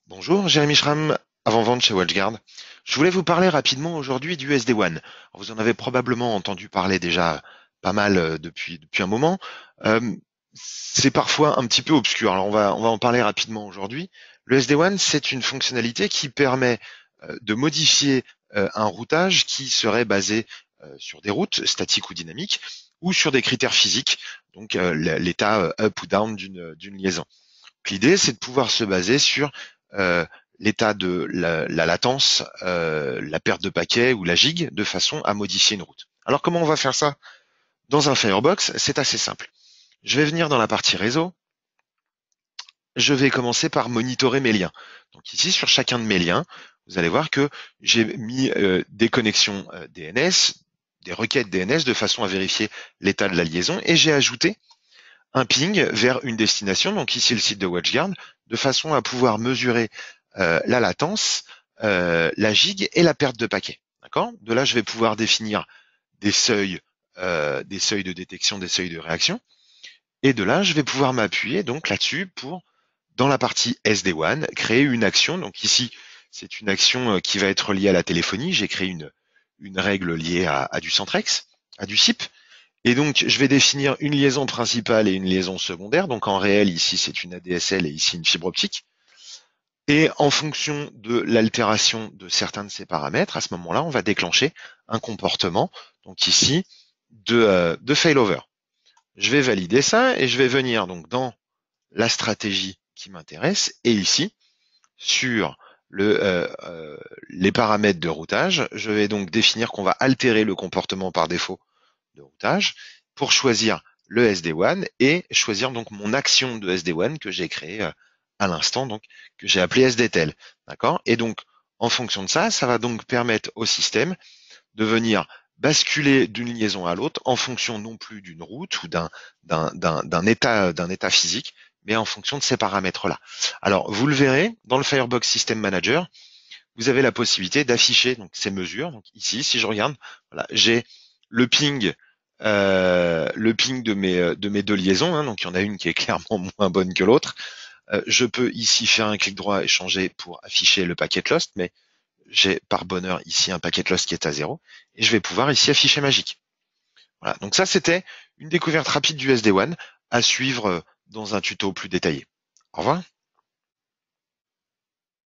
Bonjour, Jérémy Schramm, avant-vente chez WatchGuard. Je voulais vous parler rapidement aujourd'hui du SD-WAN. Vous en avez probablement entendu parler déjà pas mal depuis un moment. Euh, c'est parfois un petit peu obscur, alors on va en parler rapidement aujourd'hui. Le SD-WAN, c'est une fonctionnalité qui permet de modifier un routage qui serait basé sur des routes statiques ou dynamiques ou sur des critères physiques, donc l'état up ou down d'une liaison. L'idée, c'est de pouvoir se baser sur euh, l'état de la latence, la perte de paquets ou la gigue, de façon à modifier une route. Alors comment on va faire ça? Dans un Firebox, c'est assez simple. Je vais venir dans la partie réseau, je vais commencer par monitorer mes liens. Donc ici, sur chacun de mes liens, vous allez voir que j'ai mis des connexions DNS, des requêtes DNS de façon à vérifier l'état de la liaison, et j'ai ajouté un ping vers une destination, donc ici le site de WatchGuard, de façon à pouvoir mesurer la latence, la gigue et la perte de paquets. D'accord? De là, je vais pouvoir définir des seuils de détection, des seuils de réaction. Et de là, je vais pouvoir m'appuyer donc là-dessus pour, dans la partie SD-WAN, créer une action. Donc ici, c'est une action qui va être liée à la téléphonie. J'ai créé une règle liée à du Centrex, à du SIP. Et donc, je vais définir une liaison principale et une liaison secondaire. Donc, en réel, ici, c'est une ADSL et ici, une fibre optique. Et en fonction de l'altération de certains de ces paramètres, à ce moment-là, on va déclencher un comportement, donc ici, de failover. Je vais valider ça et je vais venir donc dans la stratégie qui m'intéresse et ici, sur les paramètres de routage, je vais donc définir qu'on va altérer le comportement par défaut de routage pour choisir le SD-WAN et choisir donc mon action de SD-WAN que j'ai créée à l'instant, donc que j'ai appelé SDTEL. D'accord? Et donc, en fonction de ça, ça va donc permettre au système de venir basculer d'une liaison à l'autre en fonction non plus d'une route ou d'un état physique, mais en fonction de ces paramètres-là. Alors, vous le verrez, dans le Firebox System Manager, vous avez la possibilité d'afficher donc ces mesures. Donc ici, si je regarde, voilà, j'ai le ping, le ping de mes deux liaisons. Hein, donc il y en a une qui est clairement moins bonne que l'autre. Je peux ici faire un clic droit et changer pour afficher le packet lost, mais j'ai par bonheur ici un packet lost qui est à 0 et je vais pouvoir ici afficher magique. Voilà. Donc ça, c'était une découverte rapide du SD-WAN à suivre dans un tuto plus détaillé. Au revoir.